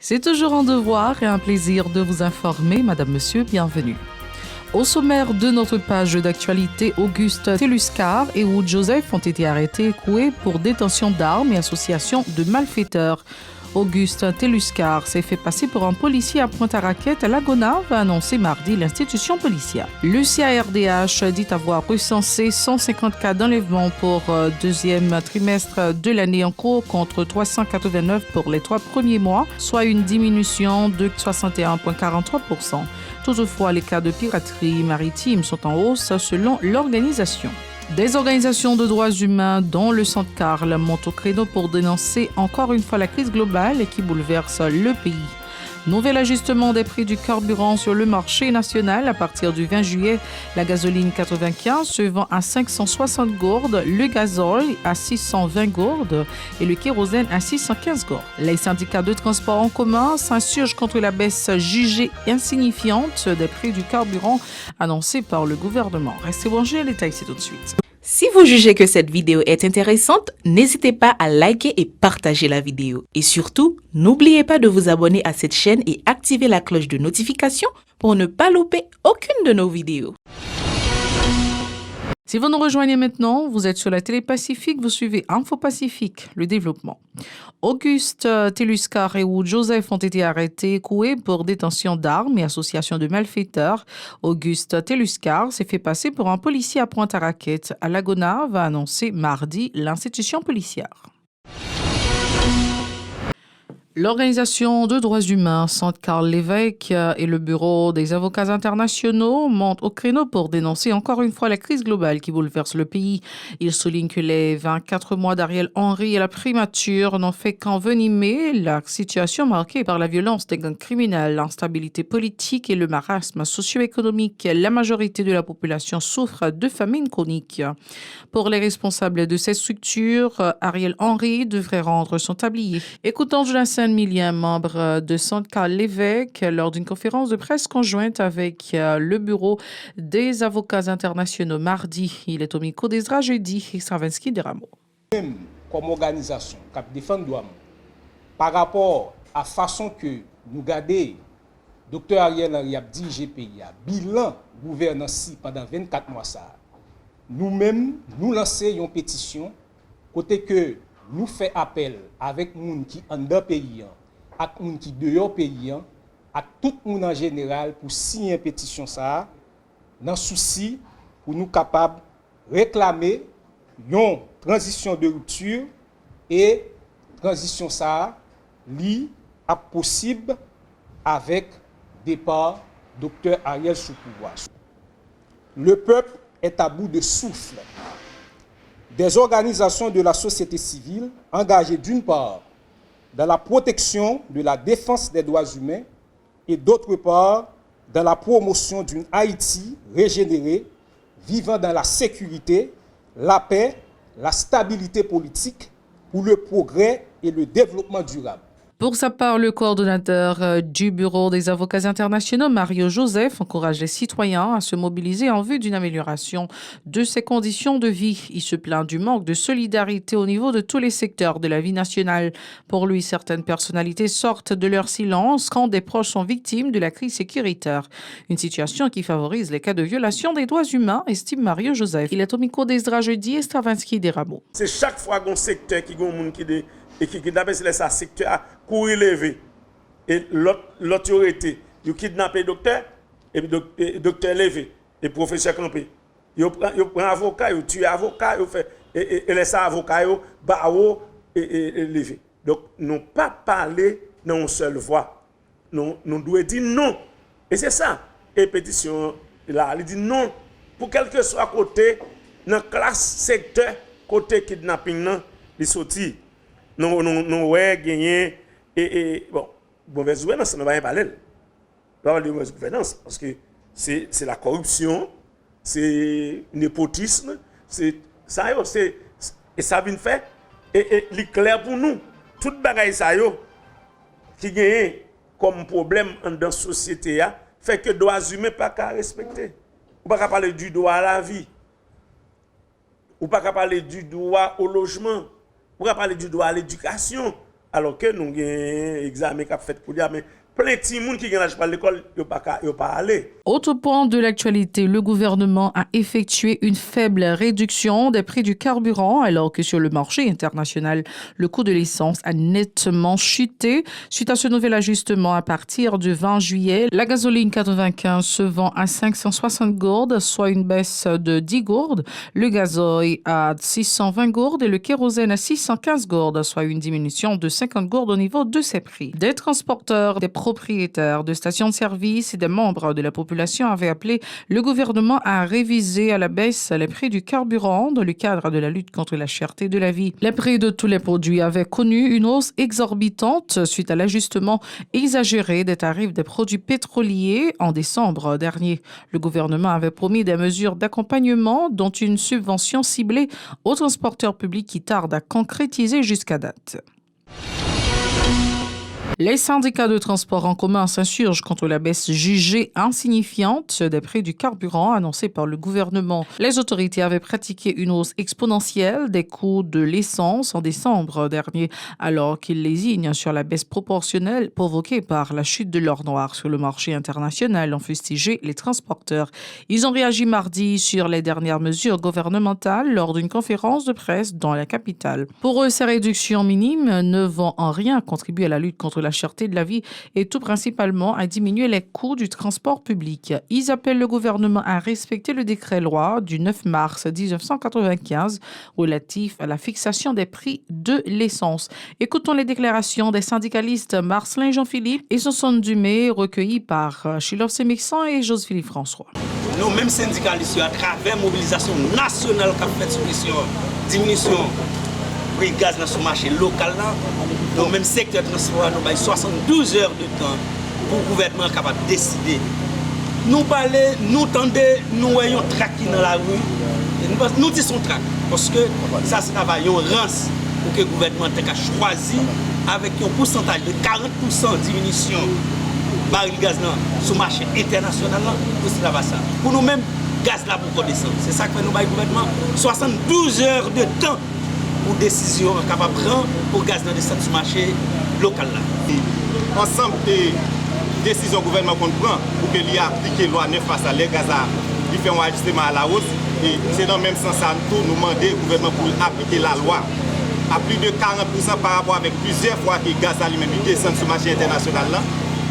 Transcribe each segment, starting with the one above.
C'est toujours un devoir et un plaisir de vous informer, Madame, Monsieur, bienvenue. Au sommaire de notre page d'actualité, Auguste Teluscar et Wood Joseph ont été arrêtés et écroués pour détention d'armes et association de malfaiteurs. Auguste Teluscar s'est fait passer pour un policier à Pointe-à-Raquette à Lagona, va annoncer mardi l'institution policière. Le CARDH dit avoir recensé 150 cas d'enlèvement pour deuxième trimestre de l'année en cours contre 389 pour les 3 premiers mois, soit une diminution de 61,43%. Toutefois, les cas de piraterie maritime sont en hausse selon l'organisation. Des organisations de droits humains, dont le Centre Carl, montent au créneau pour dénoncer encore une fois la crise globale qui bouleverse le pays. Nouvel ajustement des prix du carburant sur le marché national à partir du 20 juillet. La gasoline 95 se vend à 560 gourdes, le gazole à 620 gourdes et le kérosène à 615 gourdes. Les syndicats de transport en commun s'insurgent contre la baisse jugée insignifiante des prix du carburant annoncée par le gouvernement. Restez branchés, les détails c'est tout de suite. Si vous jugez que cette vidéo est intéressante, n'hésitez pas à liker et partager la vidéo. Et surtout, n'oubliez pas de vous abonner à cette chaîne et activer la cloche de notification pour ne pas louper aucune de nos vidéos. Si vous nous rejoignez maintenant, vous êtes sur la télé Pacifique, vous suivez Info Pacifique, le développement. Auguste Teluscar et Wood Joseph ont été arrêtés et écroués pour détention d'armes et association de malfaiteurs. Auguste Teluscar s'est fait passer pour un policier à Pointe-à-Raquette à Lagona, va annoncer mardi l'institution policière. L'organisation de droits humains Centre Carl Lévesque et le Bureau des avocats internationaux montent au créneau pour dénoncer encore une fois la crise globale qui bouleverse le pays. Ils soulignent que les 24 mois d'Ariel Henry et la primature n'ont fait qu'envenimer la situation marquée par la violence des gangs criminels, l'instabilité politique et le marasme socio-économique. La majorité de la population souffre de famine chronique. Pour les responsables de ces structures, Ariel Henry devrait rendre son tablier. Écoutons Jonathan Millien, membre de Centre Carl Lévesque, lors d'une conférence de presse conjointe avec le Bureau des avocats internationaux mardi. Il est au micro d'Ezra jeudi, Stravinsky de Rameau. Même comme organisation qui défend le droit, par rapport à la façon que nous gardons, Dr Ariel Henry a dirigé le pays, bilan gouvernance pendant 24 mois, nous-mêmes, nous lançons une pétition, côté que nous faisons appel avec les gens qui sont dans le pays, avec les gens qui sont dehors du pays, avec tout le monde en général pour signer une pétition, dans le souci pour nous capables de réclamer une transition de rupture et transition li à possible avec départ Dr Ariel sous pouvoir. Le peuple est à bout de souffle. Des organisations de la société civile engagées d'une part dans la protection de la défense des droits humains et d'autre part dans la promotion d'une Haïti régénérée, vivant dans la sécurité, la paix, la stabilité politique pour le progrès et le développement durable. Pour sa part, le coordonnateur du Bureau des avocats internationaux, Mario Joseph, encourage les citoyens à se mobiliser en vue d'une amélioration de ses conditions de vie. Il se plaint du manque de solidarité au niveau de tous les secteurs de la vie nationale. Pour lui, certaines personnalités sortent de leur silence quand des proches sont victimes de la crise sécuritaire. Une situation qui favorise les cas de violation des droits humains, estime Mario Joseph. Il est au micro d'Ezra jeudi et Stravinsky des Rameaux. C'est chaque fois qu'on secteur qui a un monde qui kidnappe c'est ça secteur courir lever et l'autre autorité il kidnappe docteur et docteur levé et professeur campé il prend avocat il tue avocat il fait et laisse avocat yo bawo et levé donc non pas parler dans une seule voix nous doit dire non et c'est ça et pétition là il dit non pour quel que soit côté dans classe secteur côté kidnapping nan il sorti non ouais gagner et bon mauvaise gouvernance ça ne va pas parler pas de mauvaise gouvernance parce que c'est la corruption c'est népotisme c'est ça c'est et ça vient fait et il clair pour nous toute bagaille ça yo qui gagne comme problème dans la société fait que droits humains pas qu'à respecter ou pas qu'à parler du droit à la vie ou pas qu'à parler du droit au logement ou pas parler du droit à l'éducation alors que nous avons un examen qui a fait pour dire, mais plein de petits monde qui viennent à l'école, ils ne pas aller. Autre point de l'actualité, le gouvernement a effectué une faible réduction des prix du carburant alors que sur le marché international, le coût de l'essence a nettement chuté. Suite à ce nouvel ajustement, à partir du 20 juillet, la gasoline 95 se vend à 560 gourdes, soit une baisse de 10 gourdes, le gazoil à 620 gourdes et le kérosène à 615 gourdes, soit une diminution de 50 gourdes au niveau de ces prix. Des transporteurs, des propriétaires de stations de service et des membres de la population avaient appelé le gouvernement à réviser à la baisse les prix du carburant dans le cadre de la lutte contre la cherté de la vie. Les prix de tous les produits avaient connu une hausse exorbitante suite à l'ajustement exagéré des tarifs des produits pétroliers en décembre dernier. Le gouvernement avait promis des mesures d'accompagnement, dont une subvention ciblée aux transporteurs publics qui tarde à concrétiser jusqu'à date. Les syndicats de transport en commun s'insurgent contre la baisse jugée insignifiante des prix du carburant annoncée par le gouvernement. Les autorités avaient pratiqué une hausse exponentielle des coûts de l'essence en décembre dernier, alors qu'ils lésignent sur la baisse proportionnelle provoquée par la chute de l'or noir sur le marché international, ont fustigé les transporteurs. Ils ont réagi mardi sur les dernières mesures gouvernementales lors d'une conférence de presse dans la capitale. Pour eux, ces réductions minimes ne vont en rien contribuer à la lutte contre la cherté de la vie et tout principalement à diminuer les coûts du transport public. Ils appellent le gouvernement à respecter le décret-loi du 9 mars 1995 relatif à la fixation des prix de l'essence. Écoutons les déclarations des syndicalistes Marcelin Jean-Philippe et Sosone Dumé recueillis par Chilov Semixan et Joseph-Philippe François. Nous, mêmes syndicalistes, à travers la mobilisation nationale qui a fait sur diminution prix gaz dans ce marché local, dans le même secteur de transport, nous avons 72 heures de temps pour le gouvernement capable de décider. Nous parlons, nous tendons, nous voyons trac dans la rue, nous disons trac, parce que ça se travaille en rance pour que le gouvernement ait choisi avec un pourcentage de 40% de diminution baril gaz sur le marché international pour ce travail ça. Pour nous-mêmes, gaz là pour descendre. C'est ça que nous avons le gouvernement 72 heures de temps pour décision capable de prendre pour gaz dans descendre sur le marché local là. Ensemble des décisions gouvernement qu'on prend pour que l'y applique la loi 9 face à les gaz il fait un ajustement à la hausse et c'est dans le même sens à nous demander au gouvernement pour appliquer la loi à plus de 40% par rapport avec plusieurs fois que le gaz lui-même descend sur le marché international là.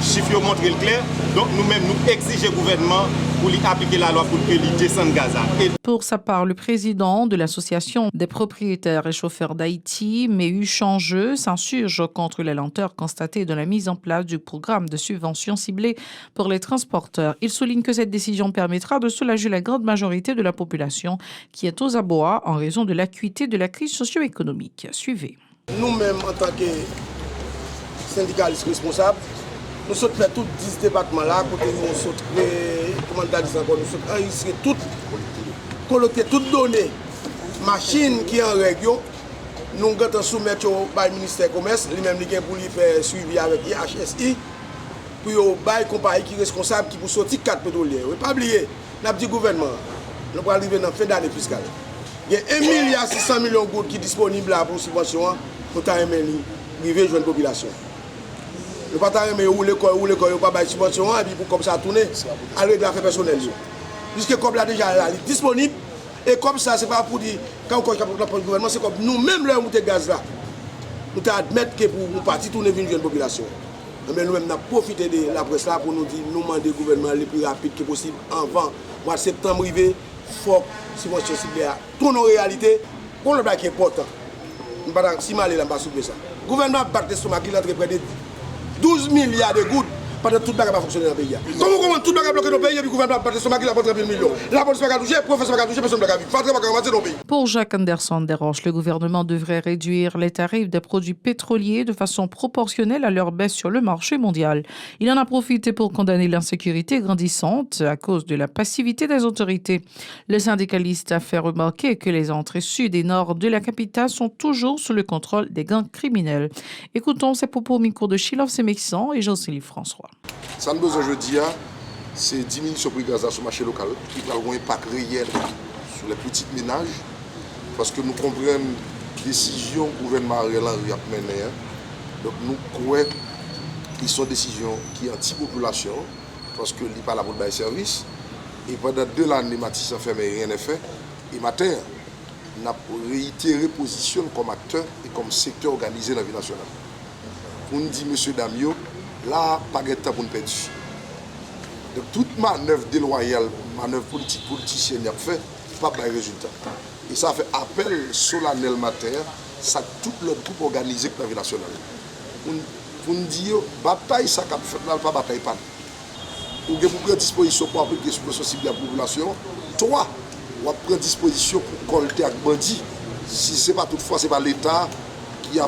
Chiffres montrent le clair. Donc nous-mêmes, nous exigeons au gouvernement pour lui appliquer la loi pour que lui descende Gaza. Pour sa part, le président de l'Association des propriétaires et chauffeurs d'Haïti, Méhu Changeux, s'insurge contre les lenteurs constatées dans la mise en place du programme de subventions ciblées pour les transporteurs. Il souligne que cette décision permettra de soulager la grande majorité de la population qui est aux abois en raison de l'acuité de la crise socio-économique. Suivez. Nous-mêmes, en tant que syndicalistes responsables, nous sommes fait tous 10 départements là, côté nous sommes enregistrés toutes, collecter toutes données, machines qui sont en règle, nous allons soumettre au ministère du Commerce, lui-même pour lui faire suivi avec IHSI, pour le compagnie qui est responsable qui pour sortir 4 pétroliers. Ne pas oublier, notre gouvernement, nous allons arriver dans la fin d'année fiscale. Il y a 1,6 milliard de gouttes qui sont disponibles pour subvention pour arriver à la population. Le partenaire mais où l'école pas bail subvention et puis pour comme ça tourner avec l'affaire personnelle. Puisque comme là déjà là disponible et comme ça c'est pas pour dire quand on le gouvernement c'est comme nous même là monter gaz là. Nous admettre que pour nous partir tourner une jeune population. Mais nous même n'a profité de la presse là pour nous dire nous demander au gouvernement le plus rapide que possible avant mois de septembre arrivé faut subvention ciblée tourner en réalité pour le bail qui est important. Nous pas si mal là pas soulever ça. Gouvernement battre stomac il entre près de 12 milliards de gouttes pendant tout le monde va fonctionner dans le pays. Comment tout le monde va bloquer dans le pays et puis le gouvernement va battre stomac il a pas 30 millions. La police va toucher, le professeur va toucher, personne ne va vivre. Faut pas dans le pays. Pour Jacques Anderson Desroches, le gouvernement devrait réduire les tarifs des produits pétroliers de façon proportionnelle à leur baisse sur le marché mondial. Il en a profité pour condamner l'insécurité grandissante à cause de la passivité des autorités. Le syndicaliste a fait remarquer que les entrées sud et nord de la capitale sont toujours sous le contrôle des gangs criminels. Écoutons ces propos au micro de Chilov Semixan et Joseph-Philippe François. Ça nous besoin jeudi, c'est diminution du prix gaz sur le marché local qui va avoir un impact réel sur les petits ménages parce que nous comprenons la décision que le gouvernement Ariel Henry a menée Donc nous croyons qu'ils sont décisions qui sont anti-population, parce que n'est pas là pour le service. Et pendant 2 années, Matissan fermé, rien n'est fait. Et matin, on a réitéré position comme acteur et comme secteur organisé dans la vie nationale. On dit, monsieur Damio, là, pas de temps pour nous perdre. Donc toute manœuvre déloyale, manœuvre politicienne a fait, pas de résultat. Et ça fait appel solennel matin, ça tout le groupe organisé dans la vie nationale. Pour nous dire, bataille, ça a fait, là, pas bataille, pas. Ou bien pour prendre disposition pour appliquer sur la sensibilité de la population. 3, on va prendre disposition pour collecter avec bandits. Si ce n'est pas toutefois, ce n'est pas l'État qui a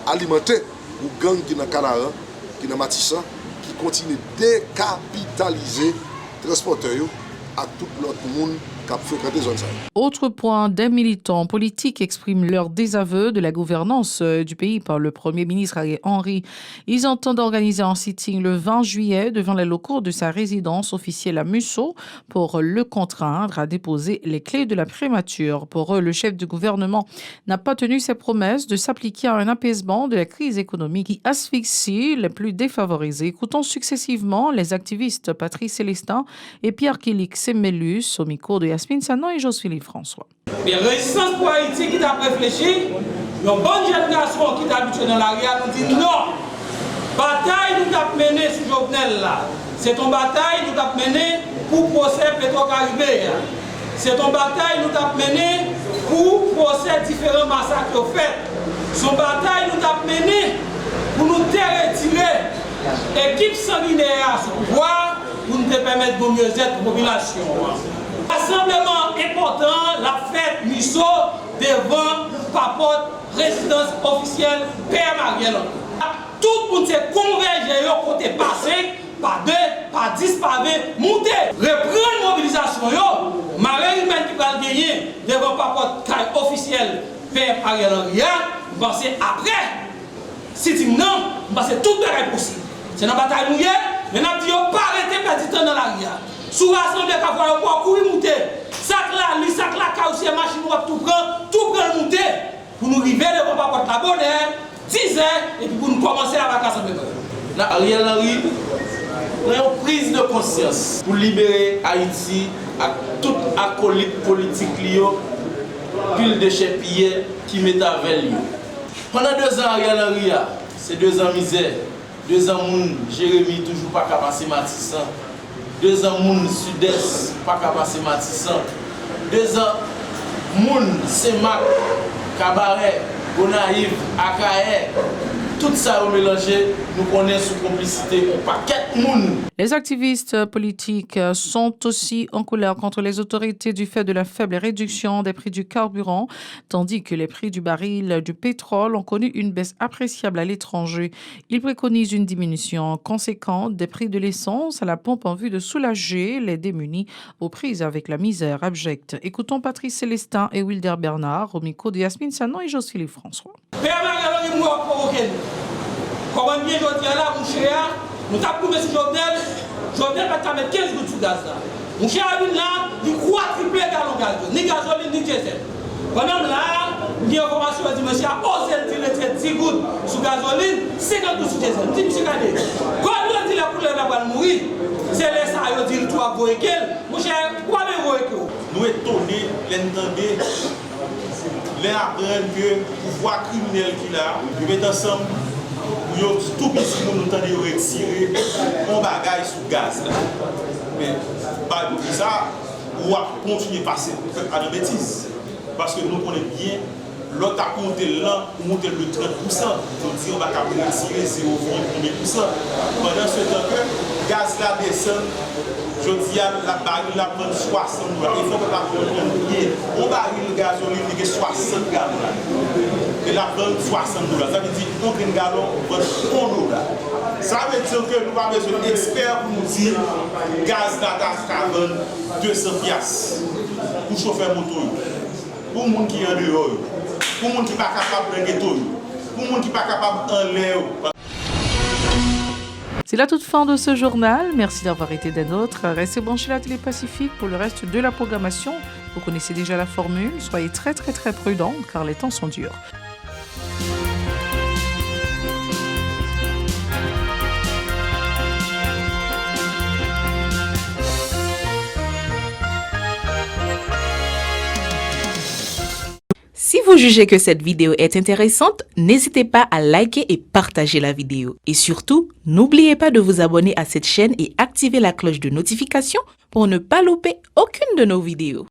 alimenté ou gang qui est dans Canara, qui est dans Matissan, qui continue de décapitaliser les transporteurs à tout l'autre monde qui a fréquenté les zones. Autre point, des militants politiques expriment leur désaveu de la gouvernance du pays par le Premier ministre Ariel Henry. Ils entendent organiser un sitting le 20 juillet devant les locaux de sa résidence officielle à Musso pour le contraindre à déposer les clés de la primature. Pour eux, le chef du gouvernement n'a pas tenu ses promesses de s'appliquer à un apaisement de la crise économique qui asphyxie les plus défavorisés. Écoutons successivement les activistes Patrice Célestin et Pierre-Kélix Semmelus au micro de Yasmine Sanon et Josphilippe François. Les résistances pour Haïti qui t'a réfléchi, le bon jeune garçon qui t'a habitué dans l'arrière nous dit non. Bataille nous t'a mené sous Jovenel là. C'est une bataille nous t'a mené pour procès Petro-Caribé. C'est une bataille nous t'a mené pour procès différents massacres faits. C'est une bataille nous t'a mené pour nous retirer équipe sanguinaire sous pouvoir pour nous permettre de mieux être pour la population. Rassemblement important, la fête Musso devant Papote, résidence officielle Père Mariel. Tout le monde s'est convergé au côté passé, par 2, par 10, par 20, monter. Reprendre la mobilisation, Marie humaine qui va gagner devant Papote officielle Père Mariel Henry. Vous pensez après, si tu non, vous pensez tout est possible. C'est une bataille mouillée, mais nous avons pas arrêté de perdre du temps dans la rue. Sous l'assemblée qui a pour courir monter, sac là, lui, sac là, carrossier, machine, tout prend monter pour nous arriver devant Papote la bonne heure, 10 heures, et puis pour nous commencer à la l'assemblée. Ariel Henry, nous avons une prise de conscience pour libérer Haïti à toute acolyte politique pile de chefs qui met avec lui. Pendant 2 ans, Ariel Henry, c'est 2 ans misère, 2 ans Jérémy toujours pas capable de passer Matissan. 2 ans, moun sud-est, pas qu'à passer Matissan. 2 ans, moun Semak, Cabaret, Gonaïve, Akaye, tout ça au mélangé, nous connaissons sous complicité un paquet de moun. Les activistes politiques sont aussi en colère contre les autorités du fait de la faible réduction des prix du carburant, tandis que les prix du baril du pétrole ont connu une baisse appréciable à l'étranger. Ils préconisent une diminution conséquente des prix de l'essence à la pompe en vue de soulager les démunis aux prises avec la misère abjecte. Écoutons Patrice Célestin et Wilder Bernard au micro de Yasmine Sanon et Josphilippe François. Comment bien je dis là, mon cher, nous avons pris sur Jovenel, Jovenel va mettre 15 gouttes sous gaz là. Mon cher Abin là, il croit tripler gallon gaz, ni gasoline ni diesel. Pendant là, il y a une information qui dit monsieur a osé tirer 10 gouttes sous gasoline, 50 gouttes sous diesel. Dis monsieur regardez, quand on dit la couleur va mourir, c'est les ça, il dit tout à voyer qu'elle. Mon cher, quoi de voyer que nous étonnés, l'entendre, les apprendre que le pouvoir criminel qu'il a, ils mettent ensemble. Tout petit monde nous de retirer mon bagage sous gaz. Mais pas de ça, on va continuer à passer à la bêtise. Parce que nous connaissons bien, l'autre a compté là, monter le 30%. Donc on va retirer 0,1%. Pendant ce temps que le gaz là descend, je dis à la baril la prendre 60 $. Il faut que la prendre bien. On baril de gasoline qui est 60 gallons. Et la prendre 60 $. Ça veut dire qu'un gallon vaut 1 $. Ça veut dire que nous avons besoin d'experts pour nous dire que le gaz là, 200 $. Pour chauffer moto. Pour les gens qui sont en dehors. Pour les gens qui ne sont pas capables de ghetto. Pour les gens qui ne sont pas capables de l'air. C'est la toute fin de ce journal. Merci d'avoir été des nôtres. Restez branchés à la Télé Pacifique pour le reste de la programmation. Vous connaissez déjà la formule. Soyez très prudents car les temps sont durs. vous jugez que cette vidéo est intéressante, n'hésitez pas à liker et partager la vidéo. Et surtout, n'oubliez pas de vous abonner à cette chaîne et activer la cloche de notification pour ne pas louper aucune de nos vidéos.